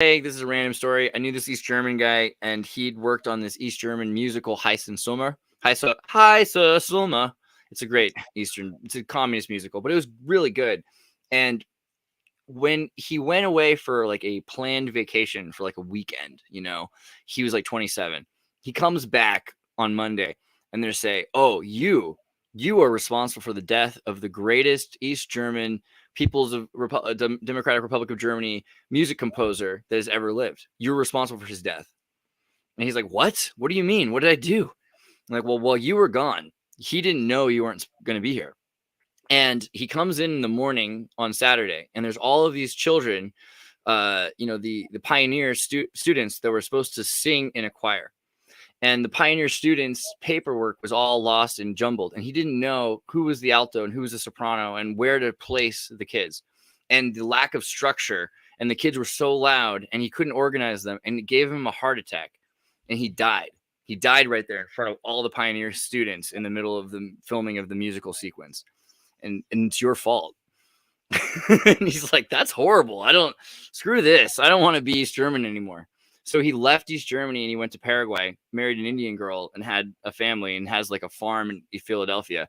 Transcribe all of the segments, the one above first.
hey, this is a random story. I knew this East German guy, and he'd worked on this East German musical, Heißen Sommer. Heiße Sommer. It's a great it's a communist musical, but it was really good. And when he went away for like a planned vacation for like a weekend, he was like 27. He comes back on Monday, and they say, "Oh, you are responsible for the death of the greatest East German Democratic Republic of Germany music composer that has ever lived. You're responsible for his death." And he's like, "What? What do you mean? What did I do?" I'm like, "Well, while you were gone, he didn't know you weren't going to be here." And he comes in the morning on Saturday, and there's all of these children, the pioneer students that were supposed to sing in a choir. And the pioneer students' paperwork was all lost and jumbled, and he didn't know who was the alto and who was the soprano and where to place the kids. And the lack of structure, and the kids were so loud, and he couldn't organize them, and it gave him a heart attack, and he died. He died right there in front of all the pioneer students in the middle of the filming of the musical sequence. And it's your fault. And he's like, "That's horrible. Screw this. I don't want to be East German anymore." So he left East Germany and he went to Paraguay, married an Indian girl, and had a family, and has like a farm in Philadelphia.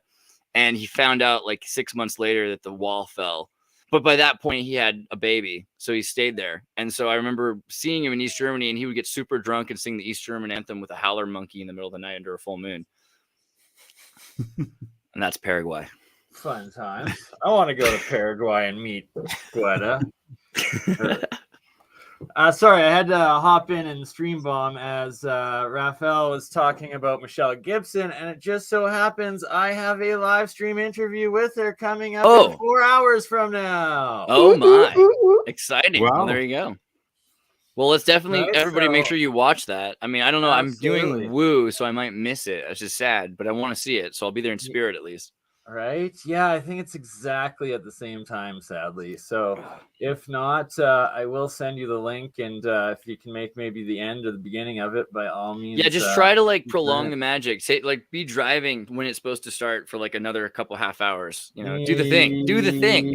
And he found out like 6 months later that the wall fell. But by that point, he had a baby. So he stayed there. And so I remember seeing him in East Germany, and he would get super drunk and sing the East German anthem with a howler monkey in the middle of the night under a full moon. And that's Paraguay. Fun times. I want to go to Paraguay and meet Guetta. Sorry, I had to hop in and stream bomb as Raphael was talking about Michelle Gibson, and it just so happens I have a live stream interview with her coming up in 4 hours from now. Oh my. Exciting. Wow. Well, there you go. Well, let's definitely, everybody make sure you watch that. I mean, I don't know. Absolutely. I'm doing Woo, so I might miss it. It's just sad, but I want to see it, so I'll be there in spirit at least. Right? Yeah, I think it's exactly at the same time, sadly. So if not, I will send you the link, and if you can make maybe the end or the beginning of it, by all means. Yeah, just try to like prolong the magic. Say, like, be driving when it's supposed to start for like another couple half hours. Do the thing. Do the thing.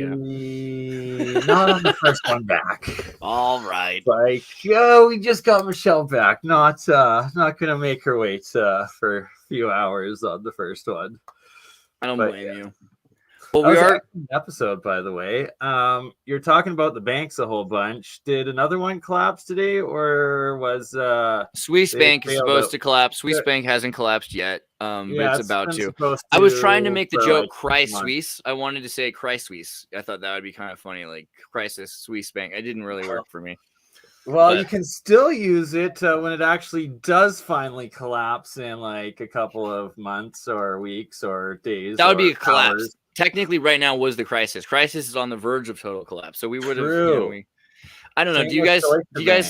Not on the first one back. All right. Like, we just got Michelle back. Not gonna make her wait for a few hours on the first one. I don't blame you. Well, we are episode, by the way. You're talking about the banks a whole bunch. Did another one collapse today, or was Swiss Bank is supposed to collapse? Swiss Bank hasn't collapsed yet. But it's about to. I was trying to make the joke "Cry Swiss." I wanted to say "Cry Swiss." I thought that would be kind of funny, like "Crisis Swiss Bank." It didn't really work for me. Well, you can still use it when it actually does finally collapse in like a couple of months or weeks or days. That would be a collapse. Hours. Technically, right now was the crisis. Crisis is on the verge of total collapse. So we would have. I don't know. Do you guys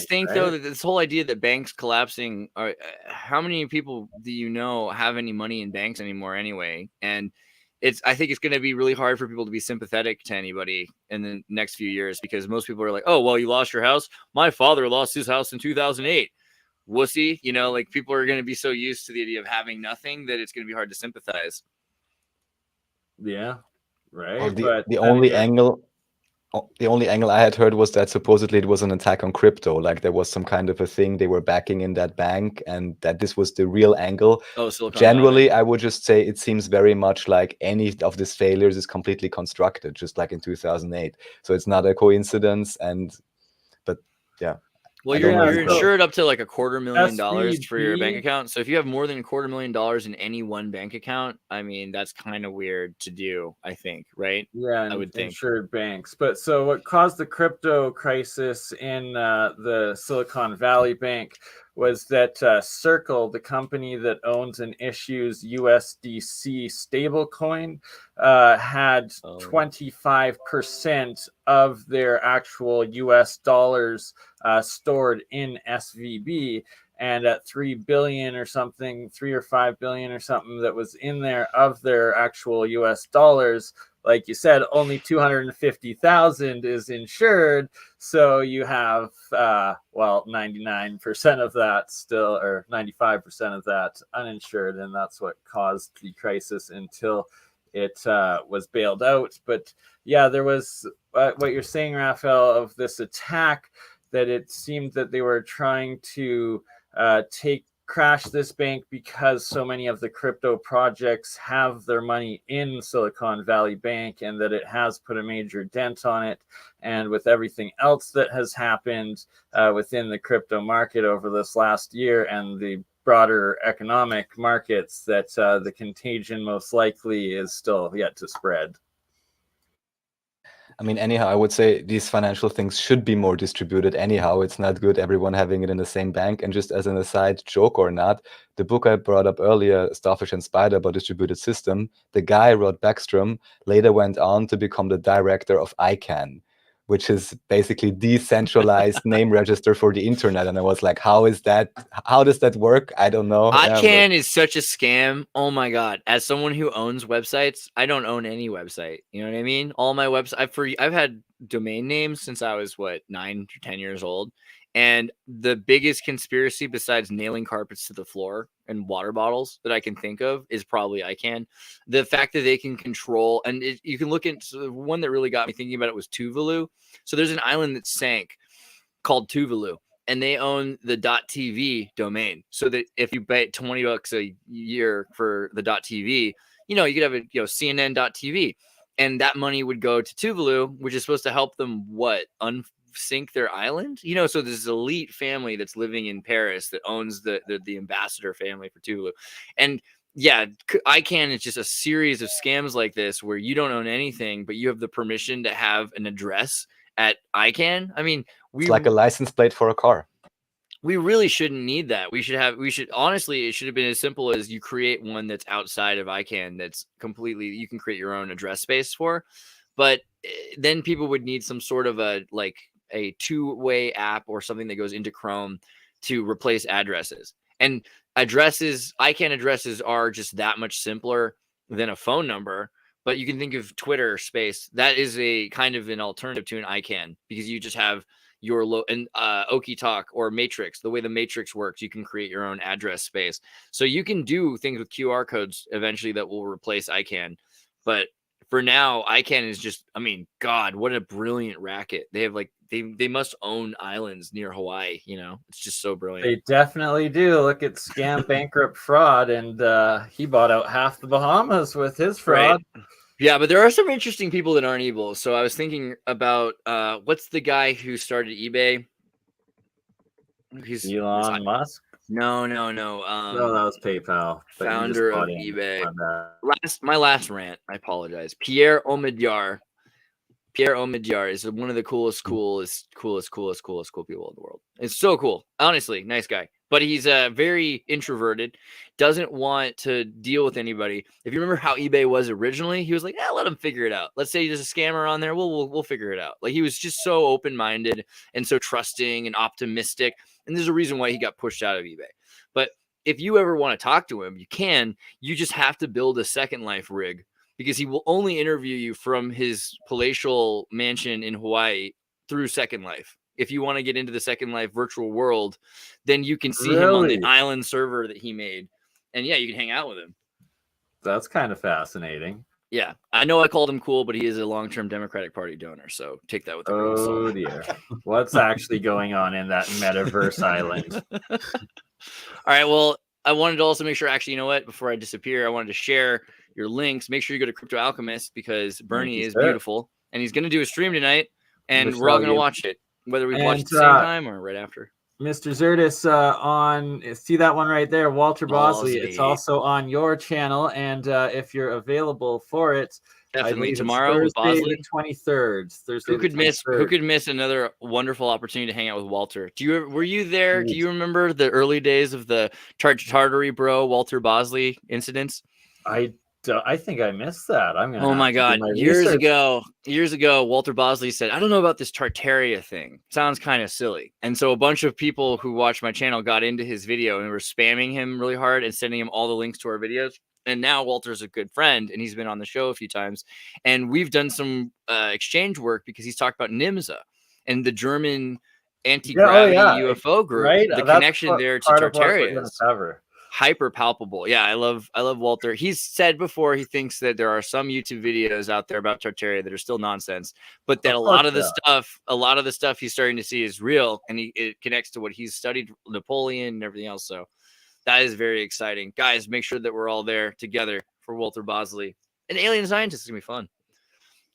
think though that this whole idea that banks collapsing how many people do you know have any money in banks anymore anyway? And I think it's going to be really hard for people to be sympathetic to anybody in the next few years, because most people are like, "Oh, well, you lost your house. My father lost his house in 2008. Wussy." Like people are going to be so used to the idea of having nothing that it's going to be hard to sympathize. Yeah, right. Well, the only angle I had heard was that supposedly it was an attack on crypto. Like there was some kind of a thing they were backing in that bank, and that this was the real angle. Generally, I would just say it seems very much like any of these failures is completely constructed, just like in 2008. So it's not a coincidence. But yeah. Well, you're insured up to like $250,000 for your bank account. So if you have more than $250,000 in any one bank account, I mean, that's kind of weird to do, I think, right? Yeah, I would think. Insured banks. But so what caused the crypto crisis in the Silicon Valley Bank was that Circle, the company that owns and issues USDC stablecoin, had 25% of their actual US dollars stored in SVB, and at 3 billion or something, 3 or 5 billion or something that was in there of their actual US dollars, like you said, only 250,000 is insured. So you have, 99% of that still, or 95% of that uninsured. And that's what caused the crisis until it was bailed out. But yeah, there was what you're saying, Raphael, of this attack that it seemed that they were trying to crash this bank because so many of the crypto projects have their money in Silicon Valley Bank, and that it has put a major dent on it. And with everything else that has happened within the crypto market over this last year and the broader economic markets, that the contagion most likely is still yet to spread. I mean, anyhow, I would say these financial things should be more distributed anyhow. It's not good everyone having it in the same bank. And just as an aside, joke or not, the book I brought up earlier, Starfish and Spider, about distributed system, the guy, Rod Backstrom, later went on to become the director of ICANN, which is basically decentralized name register for the internet. And I was like, how does that work? I don't know. ICANN is such a scam. Oh my God. As someone who owns websites, I don't own any website. You know what I mean? All my websites, I've had domain names since I was 9 to 10 years old. And the biggest conspiracy besides nailing carpets to the floor and water bottles that I can think of is probably ICANN. The fact that they can control, and you can look into the one that really got me thinking about it was Tuvalu. So there's an island that sank called Tuvalu, and they own the .tv domain. So that if you pay $20 a year for the .tv, you could have CNN.tv, and that money would go to Tuvalu, which is supposed to help them sink their island, so this elite family that's living in Paris that owns the ambassador family for Tuvalu. And yeah, ICANN is just a series of scams like this where you don't own anything, but you have the permission to have an address at ICANN. I mean, it's like a license plate for a car. We really shouldn't need that. Honestly, it should have been as simple as you create one that's outside of ICANN that's completely, you can create your own address space for. But then people would need some sort of a two-way app or something that goes into Chrome to replace addresses. And ICANN addresses are just that much simpler than a phone number. But you can think of Twitter space. That is a kind of an alternative to an ICANN, because you just have your OkeyTalk or Matrix. The way the Matrix works, you can create your own address space. So you can do things with QR codes eventually that will replace ICANN. But for now, ICANN is just, God, what a brilliant racket. They have they must own islands near Hawaii. It's just so brilliant. They definitely do. Look at Scam Bankrupt Fraud, and he bought out half the Bahamas with his fraud. Right. Yeah, but there are some interesting people that aren't evil. So I was thinking about what's the guy who started eBay? Elon Musk? No. No, that was PayPal. Founder of eBay. My last rant. I apologize. Pierre Omidyar. Pierre Omidyar is one of the coolest people in the world. It's so cool. Honestly, nice guy. But he's very introverted, doesn't want to deal with anybody. If you remember how eBay was originally, he was like, let him figure it out. Let's say there's a scammer on there. We'll figure it out. He was just so open-minded and so trusting and optimistic. And there's a reason why he got pushed out of eBay. But if you ever want to talk to him, you can. You just have to build a Second Life rig, because he will only interview you from his palatial mansion in Hawaii through Second Life. If you want to get into the Second Life virtual world, then you can see him on the island server that he made. And yeah, you can hang out with him. That's kind of fascinating. Yeah. I know I called him cool, but he is a long-term Democratic Party donor. So take that with a grain of salt. Oh dear. What's actually going on in that metaverse island? All right. Well, I wanted to also make sure, actually, you know what? Before I disappear, I wanted to share your links. Make sure you go to Crypto Alchemist, because BurnEye is beautiful. And he's going to do a stream tonight, and we're all going to watch it, whether we watch it at the same time or right after. Mr. xirtus, see that one right there, Walter Bosley. It's also on your channel, and if you're available for it, definitely tomorrow with Bosley, the 23rd. Thursday. Who could miss another wonderful opportunity to hang out with Walter? Were you there? Do you remember the early days of the Tartary Bro Walter Bosley incidents? I think I missed that. Oh my God. Years ago, Walter Bosley said, I don't know about this Tartaria thing. Sounds kind of silly. And so a bunch of people who watch my channel got into his video and were spamming him really hard and sending him all the links to our videos. And now Walter's a good friend, and he's been on the show a few times. And we've done some exchange work, because he's talked about NIMSA and the German anti-gravity UFO group, right? The connection there to Tartaria. hyper palpable. Yeah, I love Walter. He's said before he thinks that there are some YouTube videos out there about Tartaria that are still nonsense, but that a lot of the stuff he's starting to see is real, and it connects to what he's studied, Napoleon and everything else. So that is very exciting. Guys, make sure that we're all there together for Walter Bosley. An alien scientist is gonna be fun.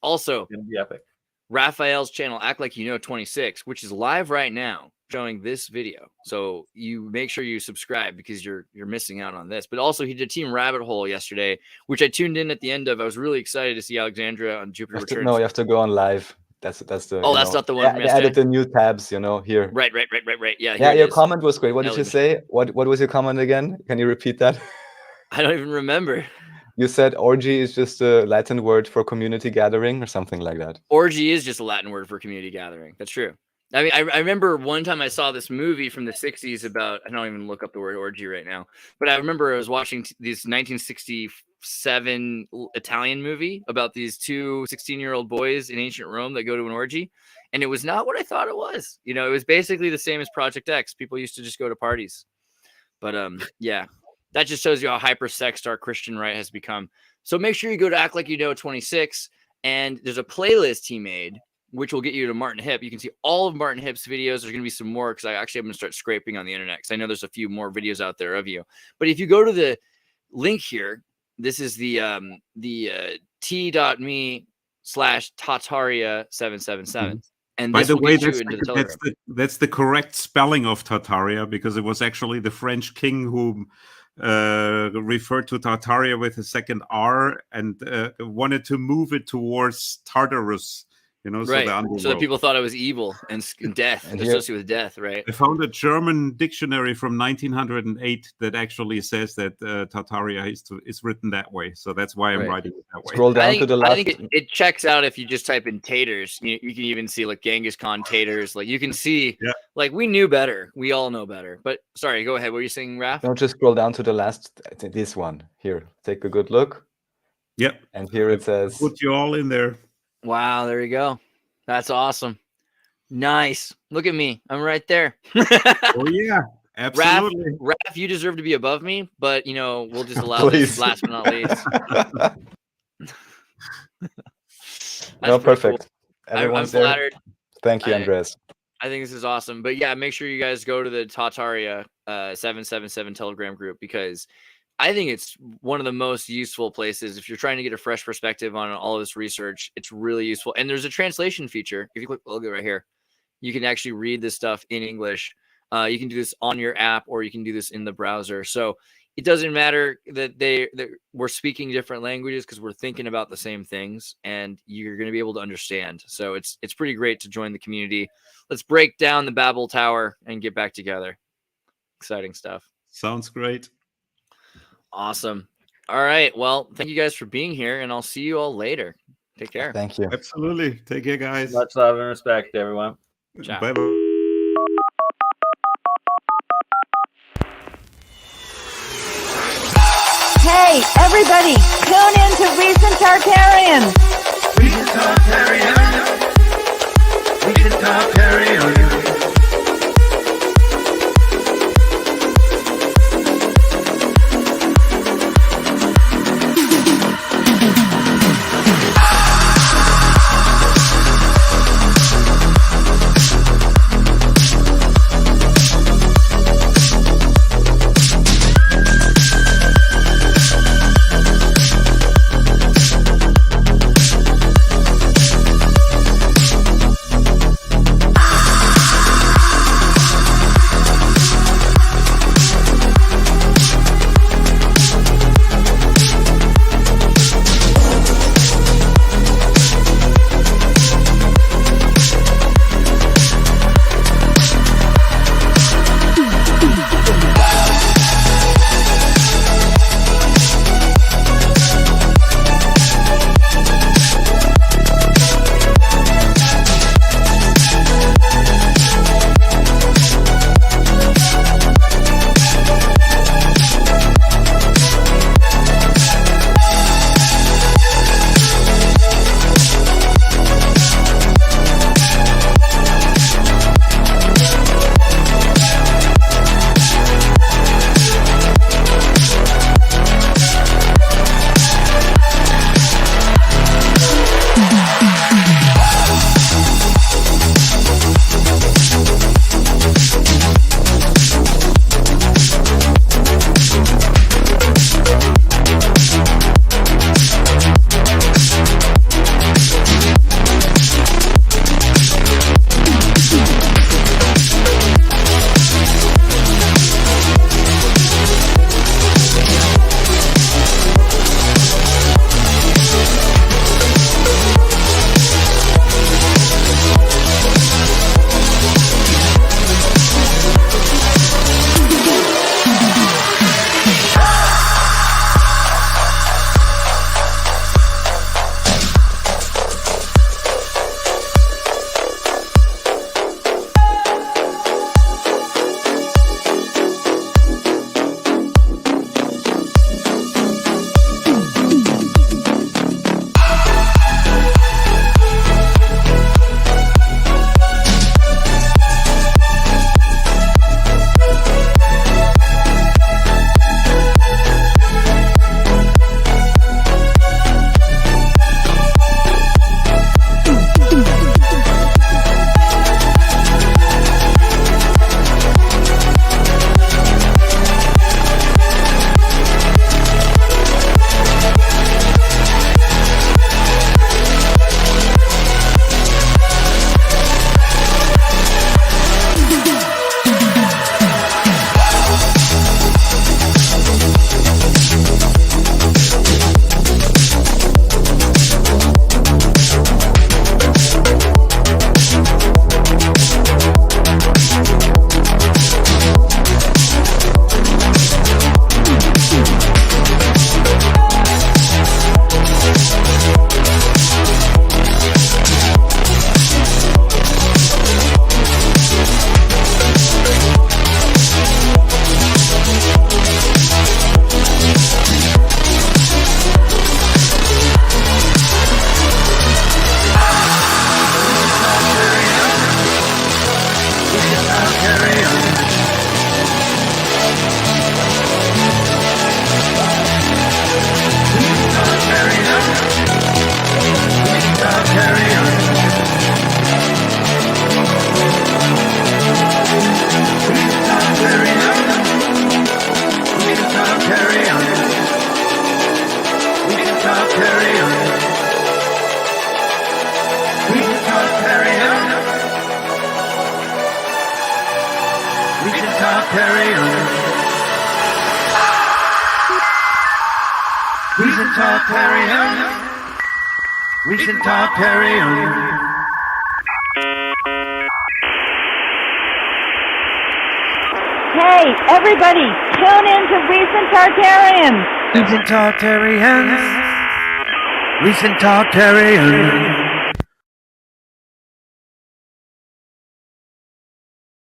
Also, it's gonna be epic. Raphael's channel, Act Like You Know 26, which is live right now, showing this video. So you make sure you subscribe because you're missing out on this. But also, he did Team Rabbit Hole yesterday, which I tuned in at the end of. I was really excited to see Alexandria on Jupiter Returns. No, you have to go on live. That's the. Oh, that's not the one. They added the new tabs, here. Right. Yeah. Yeah, your comment was great. What did you say? What was your comment again? Can you repeat that? I don't even remember. You said orgy is just a Latin word for community gathering or something like that. Orgy is just a Latin word for community gathering. That's true. I mean, I remember one time I saw this movie from the 60s about, I don't even look up the word orgy right now, but I remember I was watching this 1967 Italian movie about these two 16-year-old boys in ancient Rome that go to an orgy. And it was not what I thought it was. It was basically the same as Project X. People used to just go to parties. But yeah. That just shows you how hyper-sexed our Christian right has become. So make sure you go to Act Like You Know 26, and there's a playlist he made, which will get you to Martin Hipp. You can see all of Martin Hipp's videos. There's going to be some more because I'm going to start scraping on the internet because I know there's a few more videos out there of you. But if you go to the link here, this is the t.me/Tartaria777. And by the way, that's the correct spelling of Tartaria, because it was actually the French king who referred to Tartaria with a second R and wanted to move it towards Tartarus. Right. So that people thought it was evil and death, and associated with death, right? I found a German dictionary from 1908 that actually says that Tartaria is written that way. So that's why I'm writing it that way. Scroll down to the left. I think it checks out if you just type in taters. You can even see like Genghis Khan taters. Like you can see, like we knew better. We all know better. But sorry, go ahead. What were you saying, Raph? Don't just scroll down to the last. This one here. Take a good look. Yep. And here it says. Put you all in there. Wow, there you go. That's awesome. Nice. Look at me. I'm right there. Oh, yeah. Absolutely. Raph, you deserve to be above me, but, we'll just allow this last but not least. No, perfect. Cool. I'm flattered. Thank you, Andres. I think this is awesome. But, yeah, make sure you guys go to the Tartaria 777 Telegram group because I think it's one of the most useful places. If you're trying to get a fresh perspective on all of this research, it's really useful. And there's a translation feature. If you click the logo right here, you can actually read this stuff in English. You can do this on your app or you can do this in the browser. So it doesn't matter that we're speaking different languages because we're thinking about the same things and you're going to be able to understand. So it's pretty great to join the community. Let's break down the Babel Tower and get back together. Exciting stuff. Sounds great. Awesome. All right. Well, thank you guys for being here, and I'll see you all later. Take care. Thank you. Absolutely. Take care, guys. Much love and respect, everyone. Ciao. Bye-bye. Hey, everybody, tune in to Recent Tartarian. Recent Tartarian. Recent Tartarian. Recent talk, carry on. Hey, everybody, tune in to Recent Tartarians. Recent talk, carry on. Recent talk, carry on.